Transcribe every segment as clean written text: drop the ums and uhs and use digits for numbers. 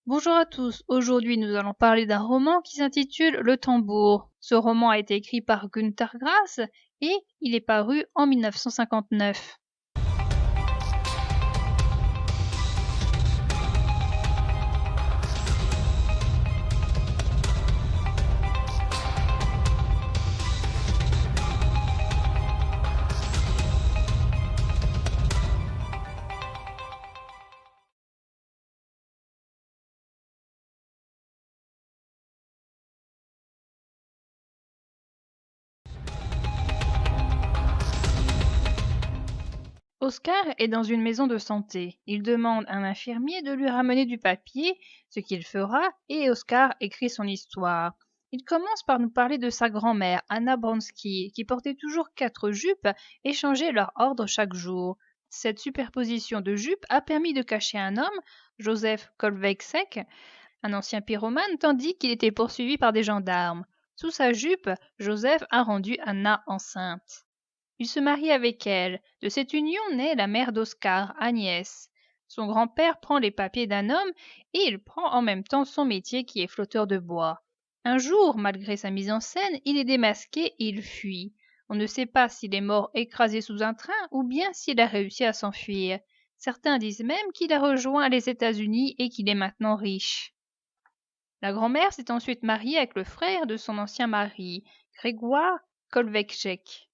Bonjour à tous, aujourd'hui nous allons parler d'un roman qui s'intitule Le Tambour. Ce roman a été écrit par Günter Grass et il est paru en 1959. Oscar est dans une maison de santé. Il demande à un infirmier de lui ramener du papier, ce qu'il fera, et Oscar écrit son histoire. Il commence par nous parler de sa grand-mère, Anna Bronsky, qui portait toujours 4 jupes et changeait leur ordre chaque jour. Cette superposition de jupes a permis de cacher un homme, Joseph Kolveksek, un ancien pyromane, tandis qu'il était poursuivi par des gendarmes. Sous sa jupe, Joseph a rendu Anna enceinte. Il se marie avec elle. De cette union naît la mère d'Oscar, Agnès. Son grand-père prend les papiers d'un homme et il prend en même temps son métier qui est flotteur de bois. Un jour, malgré sa mise en scène, il est démasqué et il fuit. On ne sait pas s'il est mort écrasé sous un train ou bien s'il a réussi à s'enfuir. Certains disent même qu'il a rejoint les États-Unis et qu'il est maintenant riche. La grand-mère s'est ensuite mariée avec le frère de son ancien mari, Grégoire Kolvekchek.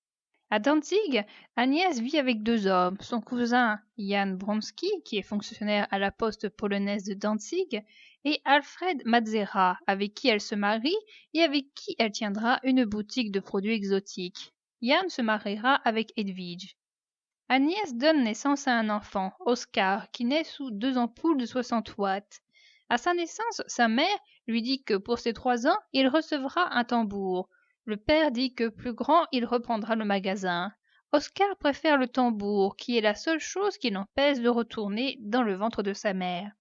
À Danzig, Agnès vit avec 2 hommes, son cousin Jan Bromski, qui est fonctionnaire à la poste polonaise de Danzig, et Alfred Matzera, avec qui elle se marie et avec qui elle tiendra une boutique de produits exotiques. Jan se mariera avec Edwige. Agnès donne naissance à un enfant, Oscar, qui naît sous 2 ampoules de 60 watts. À sa naissance, sa mère lui dit que pour ses 3 ans, il recevra un tambour. Le père dit que plus grand, il reprendra le magasin. Oscar préfère le tambour, qui est la seule chose qui l'empêche de retourner dans le ventre de sa mère.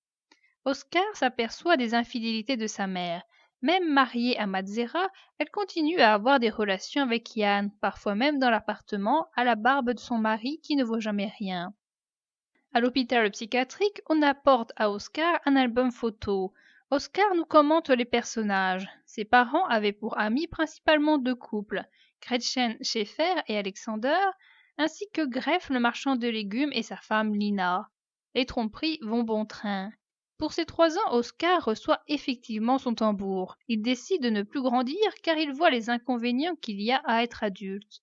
Oscar s'aperçoit des infidélités de sa mère. Même mariée à Matzera, elle continue à avoir des relations avec Yann, parfois même dans l'appartement, à la barbe de son mari qui ne vaut jamais rien. À l'hôpital psychiatrique, on apporte à Oscar un album photo. Oscar nous commente les personnages. Ses parents avaient pour amis principalement 2 couples, Gretchen Schaeffer et Alexander, ainsi que Greff le marchand de légumes et sa femme Lina. Les tromperies vont bon train. Pour ses 3 ans, Oscar reçoit effectivement son tambour. Il décide de ne plus grandir car il voit les inconvénients qu'il y a à être adulte.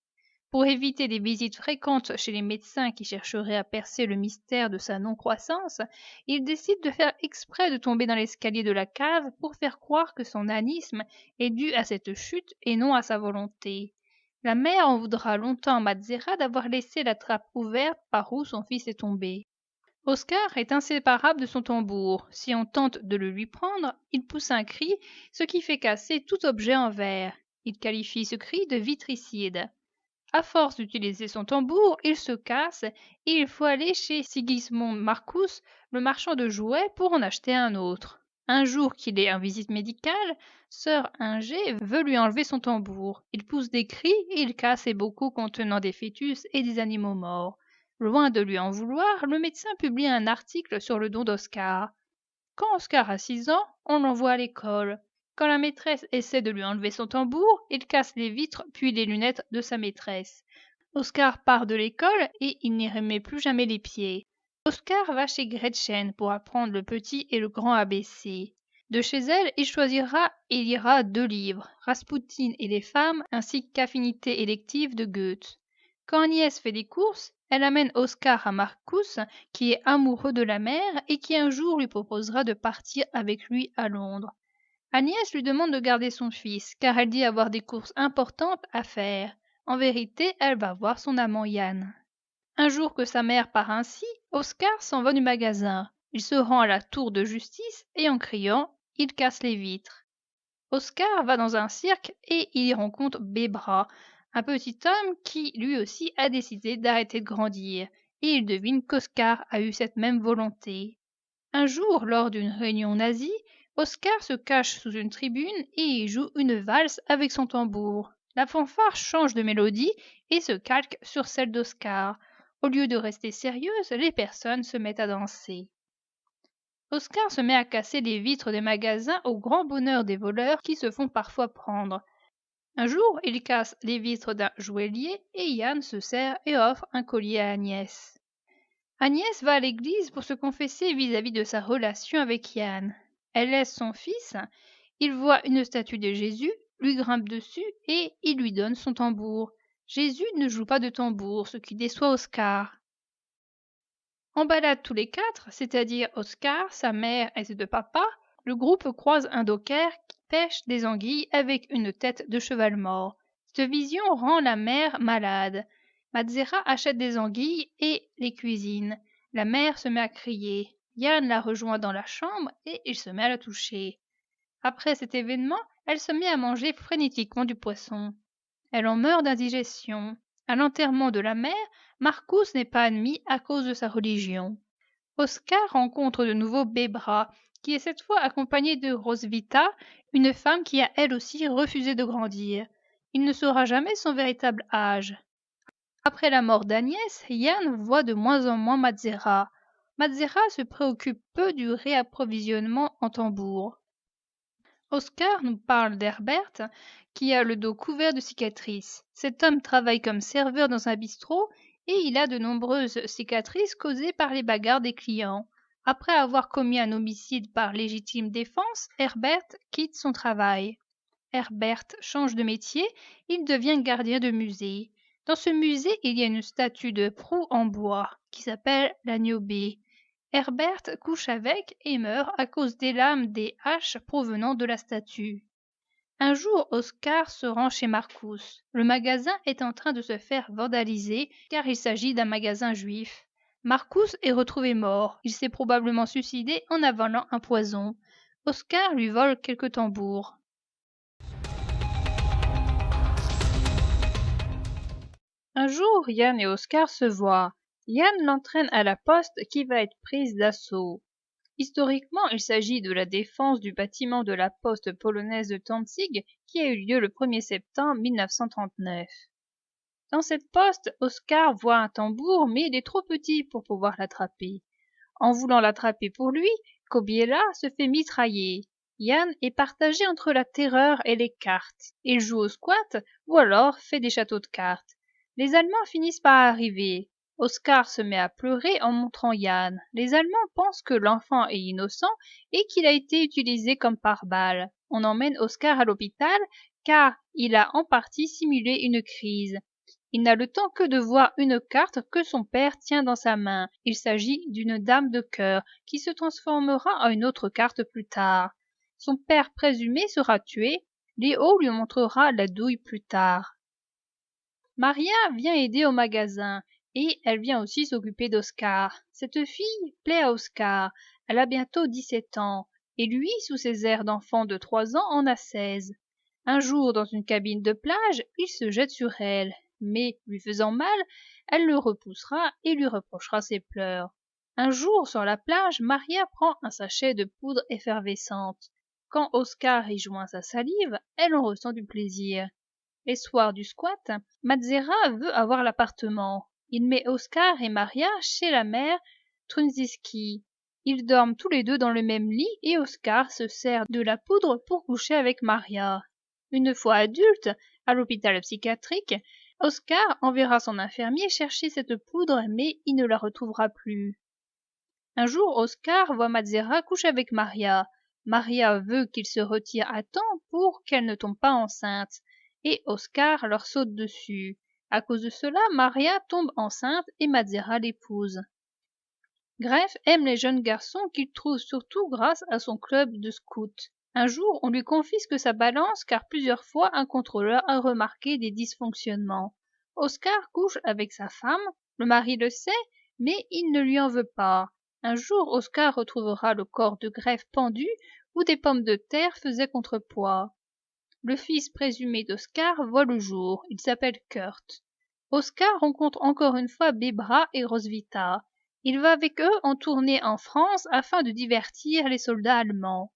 Pour éviter des visites fréquentes chez les médecins qui chercheraient à percer le mystère de sa non-croissance, il décide de faire exprès de tomber dans l'escalier de la cave pour faire croire que son anisme est dû à cette chute et non à sa volonté. La mère en voudra longtemps à Matzera d'avoir laissé la trappe ouverte par où son fils est tombé. Oscar est inséparable de son tambour. Si on tente de le lui prendre, il pousse un cri, ce qui fait casser tout objet en verre. Il qualifie ce cri de vitricide. À force d'utiliser son tambour, il se casse et il faut aller chez Sigismond Marcus, le marchand de jouets, pour en acheter un autre. Un jour qu'il est en visite médicale, sœur Inger veut lui enlever son tambour. Il pousse des cris et il casse ses bocaux contenant des fœtus et des animaux morts. Loin de lui en vouloir, le médecin publie un article sur le don d'Oscar. Quand Oscar a 6 ans, on l'envoie à l'école. Quand la maîtresse essaie de lui enlever son tambour, il casse les vitres puis les lunettes de sa maîtresse. Oscar part de l'école et il n'y remet plus jamais les pieds. Oscar va chez Gretchen pour apprendre le petit et le grand ABC. De chez elle, il choisira et lira 2 livres, Rasputin et les femmes ainsi qu'Affinité élective de Goethe. Quand Agnès fait des courses, elle amène Oscar à Marcus, qui est amoureux de la mère et qui un jour lui proposera de partir avec lui à Londres. Agnès lui demande de garder son fils, car elle dit avoir des courses importantes à faire. En vérité, elle va voir son amant Yann. Un jour que sa mère part ainsi, Oscar s'en va du magasin. Il se rend à la tour de justice et en criant, il casse les vitres. Oscar va dans un cirque et il y rencontre Bébra, un petit homme qui lui aussi a décidé d'arrêter de grandir, et il devine qu'Oscar a eu cette même volonté. Un jour, lors d'une réunion nazie, Oscar se cache sous une tribune et y joue une valse avec son tambour. La fanfare change de mélodie et se calque sur celle d'Oscar. Au lieu de rester sérieuse, les personnes se mettent à danser. Oscar se met à casser les vitres des magasins au grand bonheur des voleurs qui se font parfois prendre. Un jour, il casse les vitres d'un joaillier et Yann se sert et offre un collier à Agnès. Agnès va à l'église pour se confesser vis-à-vis de sa relation avec Yann. Elle laisse son fils, il voit une statue de Jésus, lui grimpe dessus et il lui donne son tambour. Jésus ne joue pas de tambour, ce qui déçoit Oscar. En balade tous les quatre, c'est-à-dire Oscar, sa mère et ses deux papas, le groupe croise un docker qui pêche des anguilles avec une tête de cheval mort. Cette vision rend la mère malade. Matzera achète des anguilles et les cuisine. La mère se met à crier. Yann la rejoint dans la chambre et il se met à la toucher. Après cet événement, elle se met à manger frénétiquement du poisson. Elle en meurt d'indigestion. À l'enterrement de la mère, Marcus n'est pas admis à cause de sa religion. Oscar rencontre de nouveau Bebra, qui est cette fois accompagnée de Roswitha, une femme qui a elle aussi refusé de grandir. Il ne saura jamais son véritable âge. Après la mort d'Agnès, Yann voit de moins en moins Matzera. Matzera se préoccupe peu du réapprovisionnement en tambour. Oscar nous parle d'Herbert, qui a le dos couvert de cicatrices. Cet homme travaille comme serveur dans un bistrot et il a de nombreuses cicatrices causées par les bagarres des clients. Après avoir commis un homicide par légitime défense, Herbert quitte son travail. Herbert change de métier, il devient gardien de musée. Dans ce musée, il y a une statue de proue en bois qui s'appelle l'agneau B. Herbert couche avec et meurt à cause des lames des haches provenant de la statue. Un jour, Oscar se rend chez Marcus. Le magasin est en train de se faire vandaliser car il s'agit d'un magasin juif. Marcus est retrouvé mort. Il s'est probablement suicidé en avalant un poison. Oscar lui vole quelques tambours. Un jour, Yann et Oscar se voient. Yann l'entraîne à la poste qui va être prise d'assaut. Historiquement, il s'agit de la défense du bâtiment de la poste polonaise de Danzig qui a eu lieu le 1er septembre 1939. Dans cette poste, Oscar voit un tambour, mais il est trop petit pour pouvoir l'attraper. En voulant l'attraper pour lui, Kobiela se fait mitrailler. Yann est partagé entre la terreur et les cartes. Il joue au squat ou alors fait des châteaux de cartes. Les Allemands finissent par arriver. Oscar se met à pleurer en montrant Yann. Les Allemands pensent que l'enfant est innocent et qu'il a été utilisé comme pare-balles. On emmène Oscar à l'hôpital car il a en partie simulé une crise. Il n'a le temps que de voir une carte que son père tient dans sa main. Il s'agit d'une dame de cœur qui se transformera en une autre carte plus tard. Son père présumé sera tué. Léo lui montrera la douille plus tard. Maria vient aider au magasin et elle vient aussi s'occuper d'Oscar. Cette fille plaît à Oscar. Elle a bientôt 17 ans et lui, sous ses airs d'enfant de 3 ans, en a 16. Un jour, dans une cabine de plage, il se jette sur elle, mais, lui faisant mal, elle le repoussera et lui reprochera ses pleurs. Un jour, sur la plage, Maria prend un sachet de poudre effervescente. Quand Oscar y joint sa salive, elle en ressent du plaisir. Les soirs du squat, Matzera veut avoir l'appartement. Il met Oscar et Maria chez la mère Trunziski. Ils dorment tous les deux dans le même lit et Oscar se sert de la poudre pour coucher avec Maria. Une fois adulte, à l'hôpital psychiatrique, Oscar enverra son infirmier chercher cette poudre mais il ne la retrouvera plus. Un jour, Oscar voit Matzera coucher avec Maria. Maria veut qu'il se retire à temps pour qu'elle ne tombe pas enceinte et Oscar leur saute dessus. À cause de cela, Maria tombe enceinte et Matzera l'épouse. Greff aime les jeunes garçons qu'il trouve surtout grâce à son club de scouts. Un jour, on lui confisque sa balance car plusieurs fois un contrôleur a remarqué des dysfonctionnements. Oscar couche avec sa femme, le mari le sait, mais il ne lui en veut pas. Un jour, Oscar retrouvera le corps de Greff pendu où des pommes de terre faisaient contrepoids. Le fils présumé d'Oscar voit le jour. Il s'appelle Kurt. Oscar rencontre encore une fois Bebra et Roswitha. Il va avec eux en tournée en France afin de divertir les soldats allemands.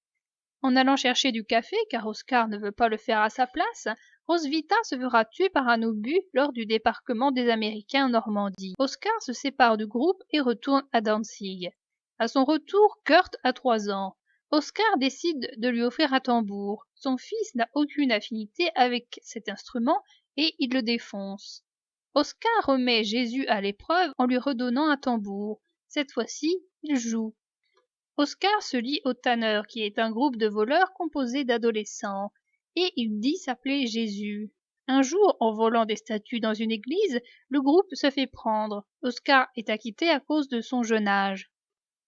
En allant chercher du café, car Oscar ne veut pas le faire à sa place, Roswitha se fera tuer par un obus lors du débarquement des Américains en Normandie. Oscar se sépare du groupe et retourne à Danzig. À son retour, Kurt a 3 ans. Oscar décide de lui offrir un tambour. Son fils n'a aucune affinité avec cet instrument et il le défonce. Oscar remet Jésus à l'épreuve en lui redonnant un tambour. Cette fois-ci, il joue. Oscar se lie aux tanneurs, qui est un groupe de voleurs composé d'adolescents, et il dit s'appeler Jésus. Un jour, en volant des statues dans une église, le groupe se fait prendre. Oscar est acquitté à cause de son jeune âge.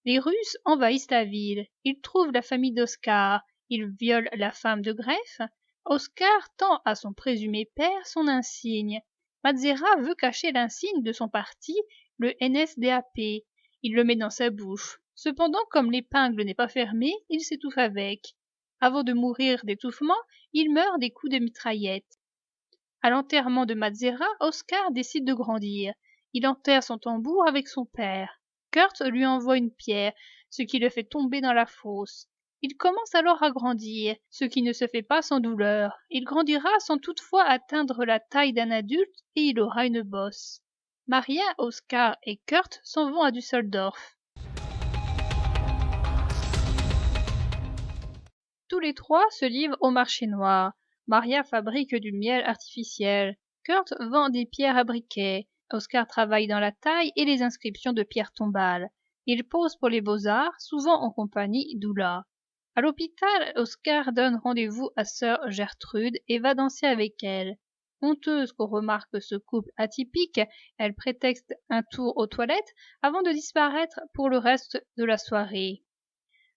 Les Russes envahissent la ville. Ils trouvent la famille d'Oscar. Ils violent la femme de greffe. Oscar tend à son présumé père son insigne. Matzera veut cacher l'insigne de son parti, le NSDAP. Il le met dans sa bouche. Cependant, comme l'épingle n'est pas fermée, il s'étouffe avec. Avant de mourir d'étouffement, il meurt des coups de mitraillette. À l'enterrement de Matzera, Oscar décide de grandir. Il enterre son tambour avec son père. Kurt lui envoie une pierre, ce qui le fait tomber dans la fosse. Il commence alors à grandir, ce qui ne se fait pas sans douleur. Il grandira sans toutefois atteindre la taille d'un adulte et il aura une bosse. Maria, Oscar et Kurt s'en vont à Düsseldorf. Tous les trois se livrent au marché noir. Maria fabrique du miel artificiel. Kurt vend des pierres à briquet. Oscar travaille dans la taille et les inscriptions de pierres tombales. Il pose pour les beaux-arts, souvent en compagnie d'Ulla. À l'hôpital, Oscar donne rendez-vous à sœur Gertrude et va danser avec elle. Honteuse qu'on remarque ce couple atypique, elle prétexte un tour aux toilettes avant de disparaître pour le reste de la soirée.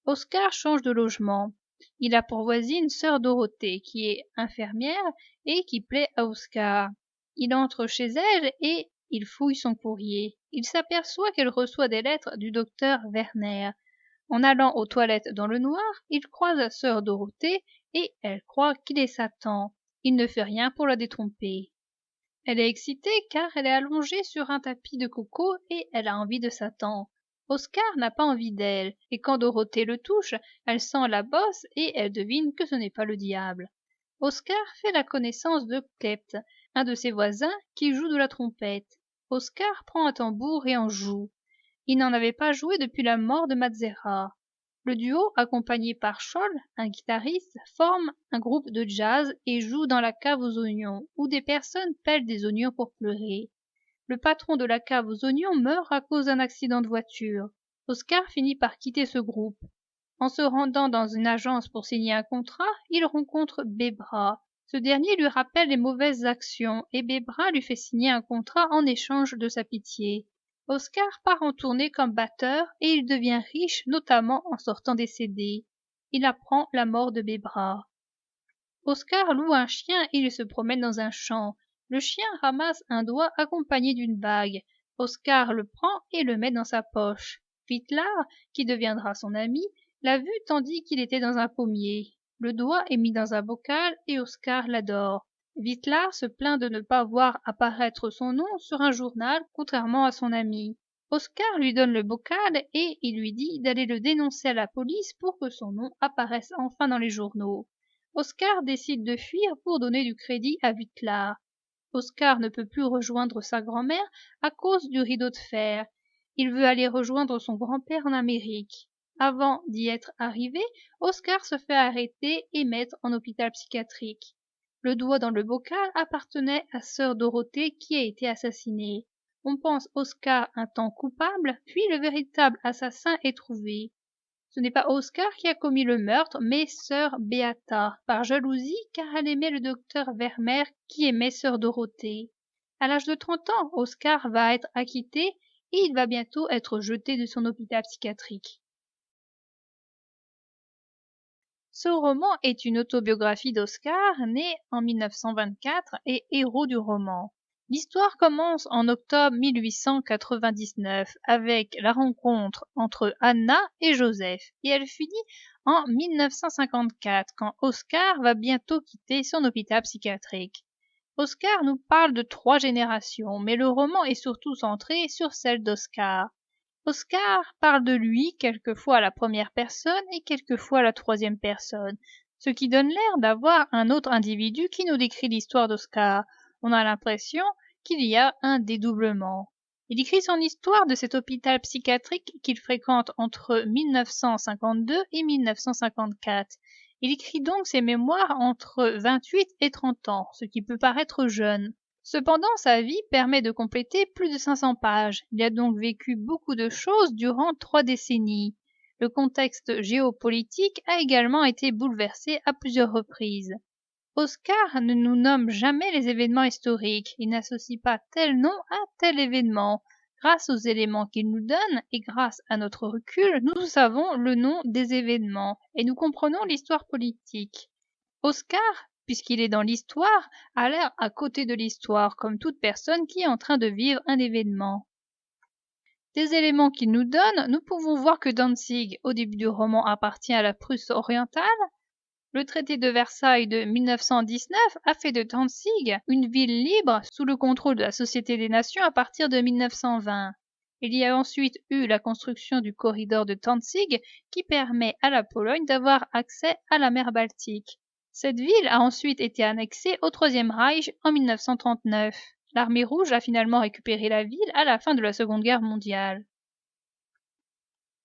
Oscar change de logement. Il a pour voisine sœur Dorothée, qui est infirmière et qui plaît à Oscar. Il entre chez elle et il fouille son courrier. Il s'aperçoit qu'elle reçoit des lettres du docteur Werner. En allant aux toilettes dans le noir, il croise sœur Dorothée et elle croit qu'il est Satan. Il ne fait rien pour la détromper. Elle est excitée car elle est allongée sur un tapis de coco et elle a envie de Satan. Oscar n'a pas envie d'elle, et quand Dorothée le touche, elle sent la bosse et elle devine que ce n'est pas le diable. Oscar fait la connaissance de Klept, un de ses voisins qui joue de la trompette. Oscar prend un tambour et en joue. Il n'en avait pas joué depuis la mort de Matzera. Le duo, accompagné par Scholl, un guitariste, forme un groupe de jazz et joue dans la cave aux oignons, où des personnes pèlent des oignons pour pleurer. Le patron de la cave aux oignons meurt à cause d'un accident de voiture. Oscar finit par quitter ce groupe. En se rendant dans une agence pour signer un contrat, il rencontre Bebra. Ce dernier lui rappelle les mauvaises actions et Bebra lui fait signer un contrat en échange de sa pitié. Oscar part en tournée comme batteur et il devient riche notamment en sortant des CD. Il apprend la mort de Bebra. Oscar loue un chien et il se promène dans un champ. Le chien ramasse un doigt accompagné d'une bague. Oscar le prend et le met dans sa poche. Vitlar, qui deviendra son ami, l'a vu tandis qu'il était dans un pommier. Le doigt est mis dans un bocal et Oscar l'adore. Vitlar se plaint de ne pas voir apparaître son nom sur un journal, contrairement à son ami. Oscar lui donne le bocal et il lui dit d'aller le dénoncer à la police pour que son nom apparaisse enfin dans les journaux. Oscar décide de fuir pour donner du crédit à Vitlar. Oscar ne peut plus rejoindre sa grand-mère à cause du rideau de fer. Il veut aller rejoindre son grand-père en Amérique. Avant d'y être arrivé, Oscar se fait arrêter et mettre en hôpital psychiatrique. Le doigt dans le bocal appartenait à sœur Dorothée qui a été assassinée. On pense Oscar un temps coupable, puis le véritable assassin est trouvé. Ce n'est pas Oscar qui a commis le meurtre, mais sœur Beata, par jalousie car elle aimait le docteur Werner qui aimait sœur Dorothée. À l'âge de 30 ans, Oscar va être acquitté et il va bientôt être jeté de son hôpital psychiatrique. Ce roman est une autobiographie d'Oscar, né en 1924 et héros du roman. L'histoire commence en octobre 1899 avec la rencontre entre Anna et Joseph et elle finit en 1954 quand Oscar va bientôt quitter son hôpital psychiatrique. Oscar nous parle de 3 générations, mais le roman est surtout centré sur celle d'Oscar. Oscar parle de lui quelquefois à la première personne et quelquefois à la troisième personne, ce qui donne l'air d'avoir un autre individu qui nous décrit l'histoire d'Oscar. On a l'impression qu'il y a un dédoublement. Il écrit son histoire de cet hôpital psychiatrique qu'il fréquente entre 1952 et 1954. Il écrit donc ses mémoires entre 28 et 30 ans, ce qui peut paraître jeune. Cependant, sa vie permet de compléter plus de 500 pages. Il a donc vécu beaucoup de choses durant 3 décennies. Le contexte géopolitique a également été bouleversé à plusieurs reprises. Oscar ne nous nomme jamais les événements historiques, il n'associe pas tel nom à tel événement. Grâce aux éléments qu'il nous donne et grâce à notre recul, nous savons le nom des événements et nous comprenons l'histoire politique. Oscar, puisqu'il est dans l'histoire, a l'air à côté de l'histoire, comme toute personne qui est en train de vivre un événement. Des éléments qu'il nous donne, nous pouvons voir que Danzig, au début du roman, appartient à la Prusse orientale. Le traité de Versailles de 1919 a fait de Danzig une ville libre sous le contrôle de la Société des Nations à partir de 1920. Il y a ensuite eu la construction du corridor de Danzig qui permet à la Pologne d'avoir accès à la mer Baltique. Cette ville a ensuite été annexée au Troisième Reich en 1939. L'Armée rouge a finalement récupéré la ville à la fin de la Seconde Guerre mondiale.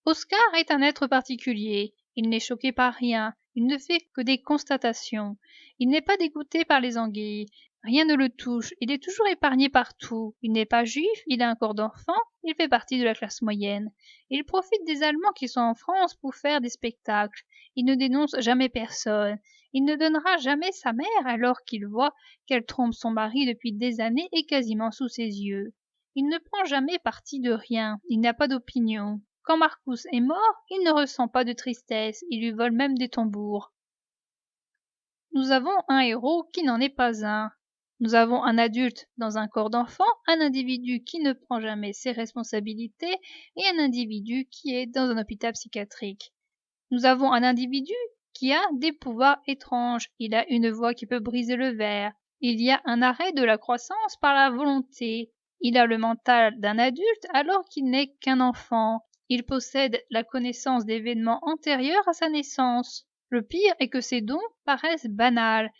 Oscar est un être particulier. Il n'est choqué par rien, il ne fait que des constatations. Il n'est pas dégoûté par les anguilles, rien ne le touche, il est toujours épargné par tout. Il n'est pas juif, il a un corps d'enfant, il fait partie de la classe moyenne. Il profite des Allemands qui sont en France pour faire des spectacles. Il ne dénonce jamais personne. Il ne donnera jamais sa mère alors qu'il voit qu'elle trompe son mari depuis des années et quasiment sous ses yeux. Il ne prend jamais parti de rien, il n'a pas d'opinion. Quand Marcus est mort, il ne ressent pas de tristesse, il lui vole même des tambours. Nous avons un héros qui n'en est pas un. Nous avons un adulte dans un corps d'enfant, un individu qui ne prend jamais ses responsabilités et un individu qui est dans un hôpital psychiatrique. Nous avons un individu qui a des pouvoirs étranges, il a une voix qui peut briser le verre, il y a un arrêt de la croissance par la volonté, il a le mental d'un adulte alors qu'il n'est qu'un enfant. Il possède la connaissance d'événements antérieurs à sa naissance. Le pire est que ces dons paraissent banals.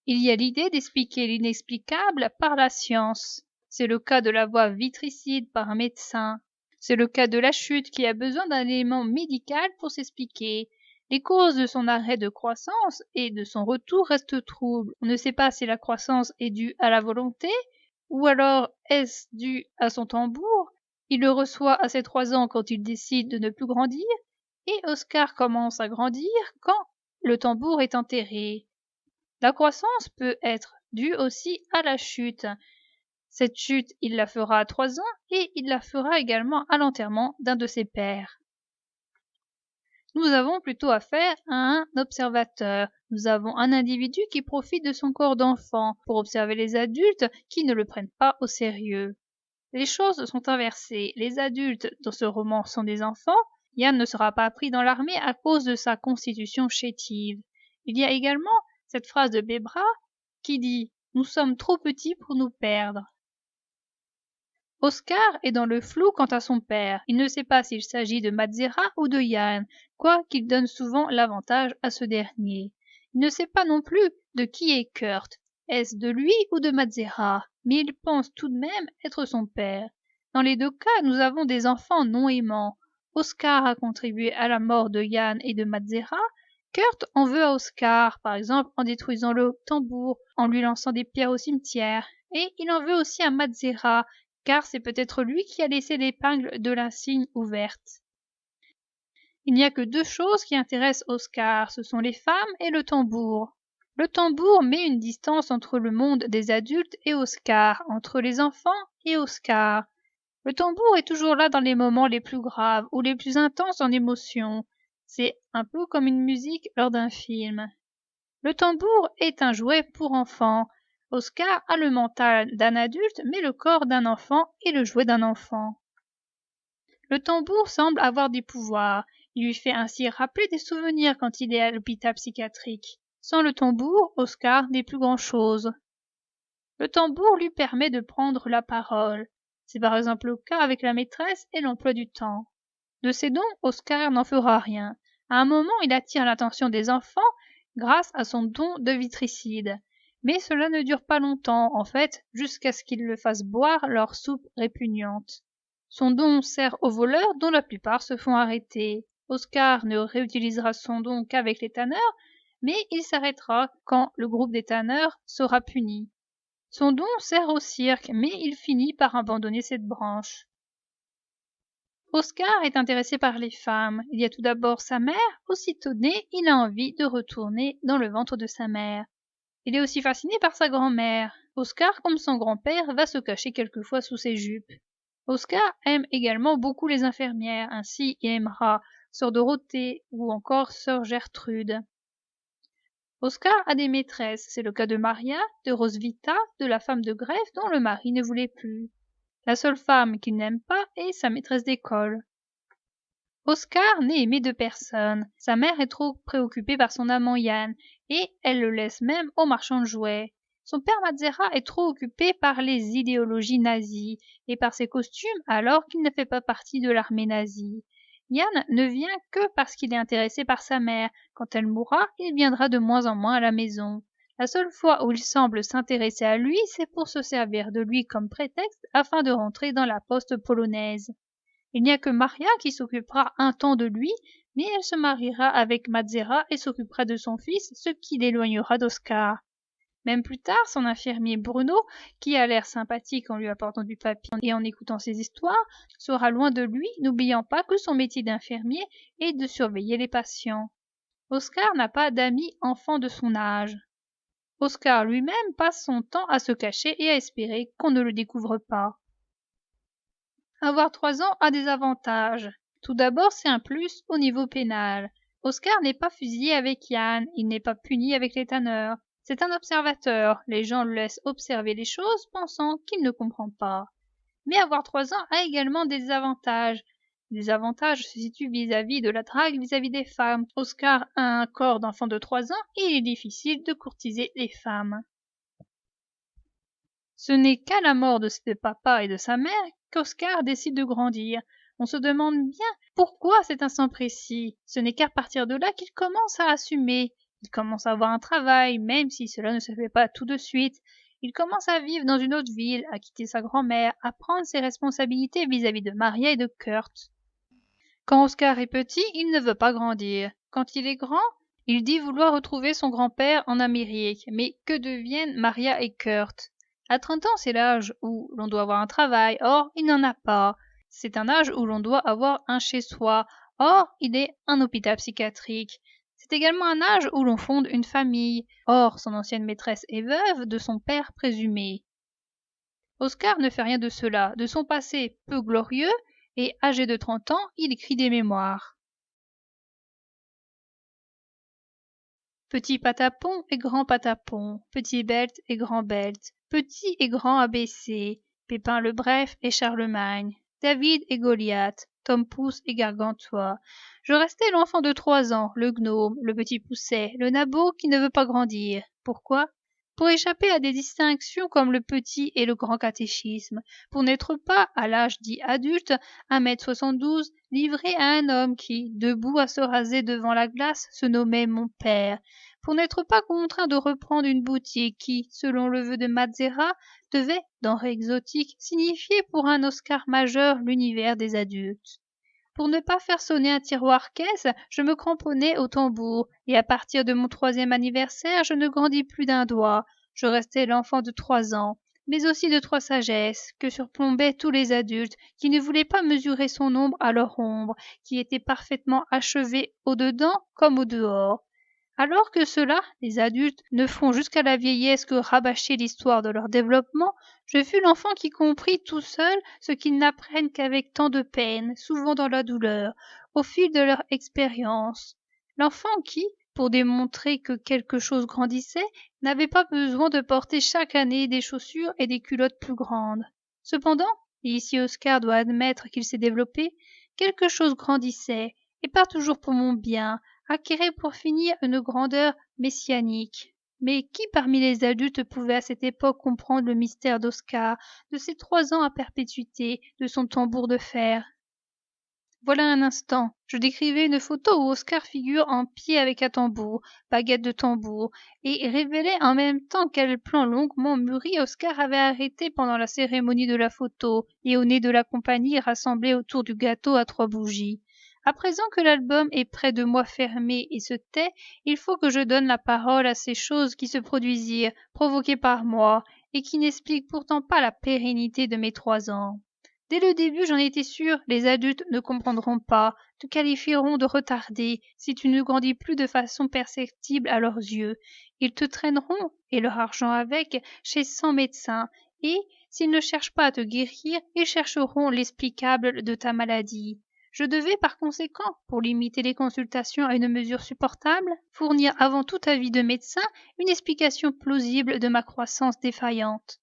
Il y a l'idée d'expliquer l'inexplicable par la science. C'est le cas de la voix vitricide par un médecin. C'est le cas de la chute qui a besoin d'un élément médical pour s'expliquer. Les causes de son arrêt de croissance et de son retour restent troubles. On ne sait pas si la croissance est due à la volonté ou alors est-ce dû à son tambour. Il le reçoit à ses 3 ans quand il décide de ne plus grandir, et Oscar commence à grandir quand le tambour est enterré. La croissance peut être due aussi à la chute. Cette chute, il la fera à 3 ans et il la fera également à l'enterrement d'un de ses pères. Nous avons plutôt affaire à un observateur. Nous avons un individu qui profite de son corps d'enfant pour observer les adultes qui ne le prennent pas au sérieux. Les choses sont inversées. Les adultes dans ce roman sont des enfants. Yann ne sera pas pris dans l'armée à cause de sa constitution chétive. Il y a également cette phrase de Bébra qui dit « Nous sommes trop petits pour nous perdre ». Oscar est dans le flou quant à son père. Il ne sait pas s'il s'agit de Matzera ou de Yann, quoiqu'il donne souvent l'avantage à ce dernier. Il ne sait pas non plus de qui est Kurt. Est-ce de lui ou de Matzera? Mais il pense tout de même être son père. Dans les 2 cas, nous avons des enfants non aimants. Oscar a contribué à la mort de Yann et de Matzera. Kurt en veut à Oscar, par exemple en détruisant le tambour, en lui lançant des pierres au cimetière. Et il en veut aussi à Matzera, car c'est peut-être lui qui a laissé l'épingle de l'insigne ouverte. Il n'y a que 2 choses qui intéressent Oscar, ce sont les femmes et le tambour. Le tambour met une distance entre le monde des adultes et Oscar, entre les enfants et Oscar. Le tambour est toujours là dans les moments les plus graves ou les plus intenses en émotion. C'est un peu comme une musique lors d'un film. Le tambour est un jouet pour enfants. Oscar a le mental d'un adulte mais le corps d'un enfant et le jouet d'un enfant. Le tambour semble avoir des pouvoirs. Il lui fait ainsi rappeler des souvenirs quand il est à l'hôpital psychiatrique. Sans le tambour, Oscar n'est plus grand-chose. Le tambour lui permet de prendre la parole. C'est par exemple le cas avec la maîtresse et l'emploi du temps. De ses dons, Oscar n'en fera rien. À un moment, il attire l'attention des enfants grâce à son don de vitricide. Mais cela ne dure pas longtemps, en fait, jusqu'à ce qu'il le fasse boire leur soupe répugnante. Son don sert aux voleurs dont la plupart se font arrêter. Oscar ne réutilisera son don qu'avec les tanneurs, mais il s'arrêtera quand le groupe des tanneurs sera puni. Son don sert au cirque, mais il finit par abandonner cette branche. Oscar est intéressé par les femmes. Il y a tout d'abord sa mère. Aussitôt né, il a envie de retourner dans le ventre de sa mère. Il est aussi fasciné par sa grand-mère. Oscar, comme son grand-père, va se cacher quelquefois sous ses jupes. Oscar aime également beaucoup les infirmières. Ainsi, il aimera Sœur Dorothée ou encore Sœur Gertrude. Oscar a des maîtresses. C'est le cas de Maria, de Roswitha, de la femme de greffe dont le mari ne voulait plus. La seule femme qu'il n'aime pas est sa maîtresse d'école. Oscar n'est aimé de personne. Sa mère est trop préoccupée par son amant Yann, et elle le laisse même au marchand de jouets. Son père Matzera est trop occupé par les idéologies nazies et par ses costumes alors qu'il ne fait pas partie de l'armée nazie. Yann ne vient que parce qu'il est intéressé par sa mère. Quand elle mourra, il viendra de moins en moins à la maison. La seule fois où il semble s'intéresser à lui, c'est pour se servir de lui comme prétexte afin de rentrer dans la poste polonaise. Il n'y a que Maria qui s'occupera un temps de lui, mais elle se mariera avec Matzera et s'occupera de son fils, ce qui l'éloignera d'Oscar. Même plus tard, son infirmier Bruno, qui a l'air sympathique en lui apportant du papier et en écoutant ses histoires, sera loin de lui, n'oubliant pas que son métier d'infirmier est de surveiller les patients. Oscar n'a pas d'amis enfants de son âge. Oscar lui-même passe son temps à se cacher et à espérer qu'on ne le découvre pas. Avoir 3 ans a des avantages. Tout d'abord, c'est un plus au niveau pénal. Oscar n'est pas fusillé avec Yann, il n'est pas puni avec les tanneurs. C'est un observateur, les gens le laissent observer les choses pensant qu'il ne comprend pas. Mais avoir 3 ans a également des avantages. Les avantages se situent vis-à-vis de la drague vis-à-vis des femmes. Oscar a un corps d'enfant de 3 ans et il est difficile de courtiser les femmes. Ce n'est qu'à la mort de ses papa et de sa mère qu'Oscar décide de grandir. On se demande bien pourquoi à cet instant précis. Ce n'est qu'à partir de là qu'il commence à assumer. Il commence à avoir un travail, même si cela ne se fait pas tout de suite. Il commence à vivre dans une autre ville, à quitter sa grand-mère, à prendre ses responsabilités vis-à-vis de Maria et de Kurt. Quand Oscar est petit, il ne veut pas grandir. Quand il est grand, il dit vouloir retrouver son grand-père en Amérique. Mais que deviennent Maria et Kurt? À 30 ans, c'est l'âge où l'on doit avoir un travail. Or, il n'en a pas. C'est un âge où l'on doit avoir un chez-soi. Or, il est un hôpital psychiatrique. C'est également un âge où l'on fonde une famille. Or, son ancienne maîtresse est veuve de son père présumé. Oscar ne fait rien de cela. De son passé peu glorieux, et âgé de 30 ans, il écrit des mémoires. Petit Patapon et Grand Patapon, Petit Belt et Grand Belt, Petit et Grand ABC, Pépin le Bref et Charlemagne, David et Goliath, Tom Pouce et Gargantua. Je restais l'enfant de 3 ans, le gnome, le petit Pousset, le nabot qui ne veut pas grandir. Pourquoi? Pour échapper à des distinctions comme le petit et le grand catéchisme, pour n'être pas, à l'âge dit adulte, 1,72 m, livré à un homme qui, debout à se raser devant la glace, se nommait mon père, pour n'être pas contraint de reprendre une boutique qui, selon le vœu de Matzera, devait, denrée exotique, signifier pour un Oscar majeur l'univers des adultes. Pour ne pas faire sonner un tiroir-caisse, je me cramponnais au tambour, et à partir de mon 3e anniversaire, je ne grandis plus d'un doigt. Je restais l'enfant de 3 ans, mais aussi de 3 sagesses, que surplombaient tous les adultes, qui ne voulaient pas mesurer son ombre à leur ombre, qui étaient parfaitement achevés au-dedans comme au-dehors. Alors que ceux-là, les adultes, ne font jusqu'à la vieillesse que rabâcher l'histoire de leur développement, je fus l'enfant qui comprit tout seul ce qu'ils n'apprennent qu'avec tant de peine, souvent dans la douleur, au fil de leur expérience. L'enfant qui, pour démontrer que quelque chose grandissait, n'avait pas besoin de porter chaque année des chaussures et des culottes plus grandes. Cependant, et ici Oscar doit admettre qu'il s'est développé, quelque chose grandissait, et pas toujours pour mon bien, acquérait pour finir une grandeur messianique. Mais qui parmi les adultes pouvait à cette époque comprendre le mystère d'Oscar, de ses 3 ans à perpétuité, de son tambour de fer? Voilà un instant. Je décrivais une photo où Oscar figure en pied avec un tambour, baguette de tambour, et révélait en même temps quel plan longuement mûri Oscar avait arrêté pendant la cérémonie de la photo et au nez de la compagnie rassemblée autour du gâteau à 3 bougies. À présent que l'album est près de moi fermé et se tait, il faut que je donne la parole à ces choses qui se produisirent, provoquées par moi, et qui n'expliquent pourtant pas la pérennité de mes 3 ans. Dès le début, j'en étais sûre, les adultes ne comprendront pas, te qualifieront de retardé si tu ne grandis plus de façon perceptible à leurs yeux. Ils te traîneront, et leur argent avec, chez 100 médecins, et, s'ils ne cherchent pas à te guérir, ils chercheront l'explicable de ta maladie. Je devais par conséquent, pour limiter les consultations à une mesure supportable, fournir avant tout avis de médecin une explication plausible de ma croissance défaillante.